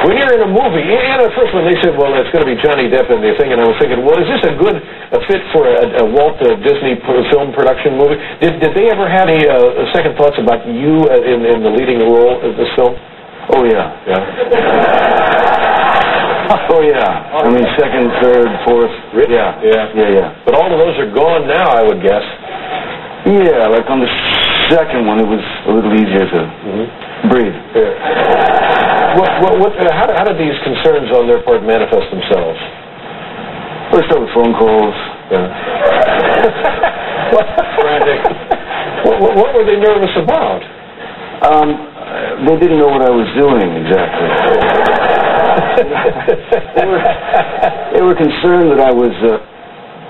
when you're in a movie, and at first when they said, well, it's going to be Johnny Depp in the thing, and I was thinking, well, is this a good fit for a Walt Disney film production movie? Did they ever have any second thoughts about you in the leading role of this film? Oh, yeah. Oh, yeah. I mean, second, third, fourth. Really? Yeah. But all of those are gone now, I would guess. Yeah, like on the second one, it was a little easier to breathe. Yeah. How did these concerns on their part manifest themselves? Well, they start with phone calls. Frantic. What were they nervous about? They didn't know what I was doing exactly. They were concerned that I was,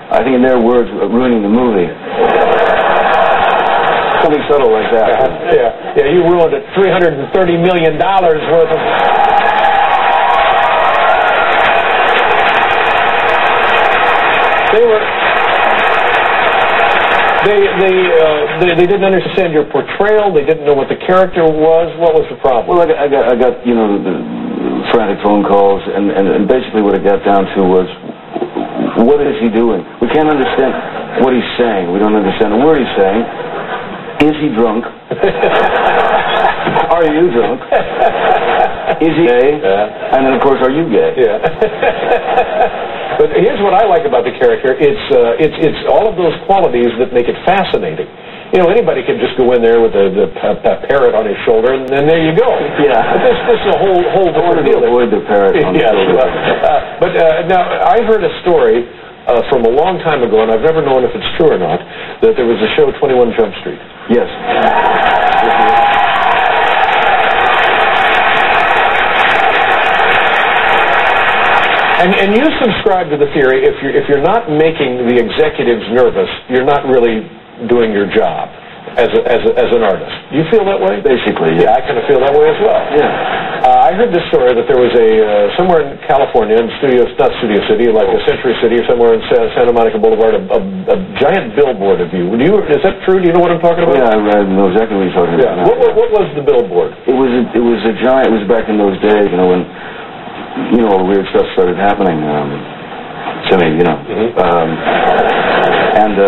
I think in their words, ruining the movie. Something subtle like that. Yeah, you ruined it. $330 million worth of... They didn't understand your portrayal. They didn't know what the character was. What was the problem? Well, I got you know, the frantic phone calls, and basically what it got down to was, what is he doing? We can't understand what he's saying. We don't understand a word he's saying. Is he drunk? Are you drunk? Is he gay? And then, of course, are you gay? But here's what I like about the character. It's all of those qualities that make it fascinating. You know, anybody can just go in there with a parrot on his shoulder, and then there you go. Yeah. But this is a whole different deal. Avoid the parrot on the shoulder. But now, I heard a story from a long time ago, and I've never known if it's true or not, that there was a show, 21 Jump Street. Yes. And you subscribe to the theory, if you're not making the executives nervous, you're not really doing your job as an artist. Do you feel that way? Basically, yeah. Yeah, I kind of feel that way as well. Yeah. I heard this story that there was somewhere in California, in not Studio City, like a Century City, somewhere in Santa Monica Boulevard, a giant billboard of you. Is that true? Do you know what I'm talking about? Yeah, I know exactly what you're talking about. Yeah. What was the billboard? It was a giant. It was back in those days, you know, when all the weird stuff started happening to me, you know. And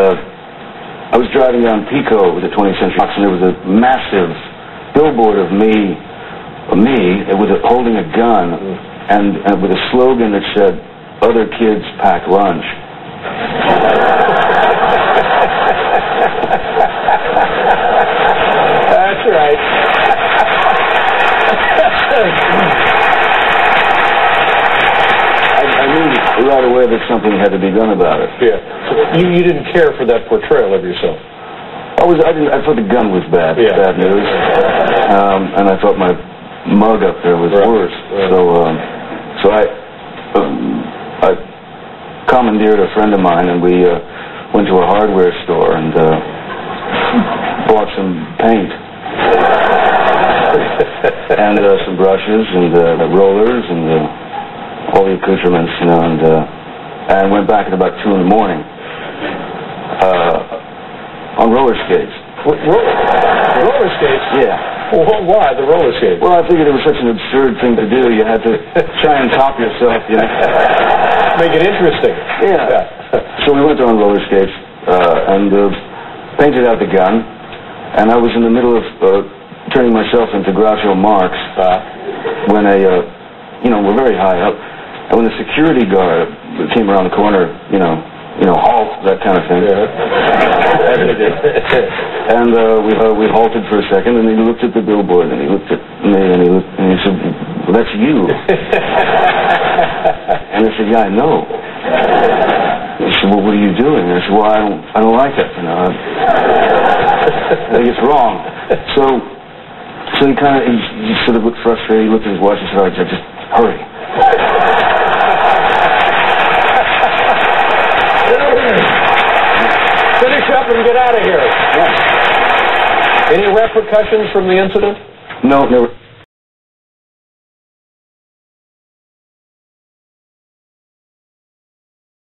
I was driving down Pico with the 20th Century Fox, and there was a massive billboard of me with holding a gun, and with a slogan that said, "Other kids pack lunch." That's right. I knew right away that something had to be done about it. Yeah. So you didn't care for that portrayal of yourself. I thought the gun was bad. Yeah. Bad news. And I thought my mug up there was worse. Right. So I commandeered a friend of mine, and we went to a hardware store and bought some paint and some brushes and rollers and all the accoutrements, you know, and went back at about 2 in the morning on roller skates. Roller skates? Yeah. Well, why the roller skates? Well, I figured it was such an absurd thing to do. You had to try and top yourself, you know. Make it interesting. Yeah. So we went on roller skates and painted out the gun, and I was in the middle of turning myself into Groucho Marx when we're very high up, and when the security guard came around the corner, you know, halt, that kind of thing. Yeah. And we halted for a second, and he looked at the billboard, and he looked at me, and he said, "Well, that's you." And I said, "Yeah, I know." He said, "Well, what are you doing?" And I said, "Well, I don't like it, you know. I think it's wrong." So he sort of looked frustrated. He looked at his watch and said, "All right, just hurry." Finish up and get out of here. Yeah. Any repercussions from the incident? No, never.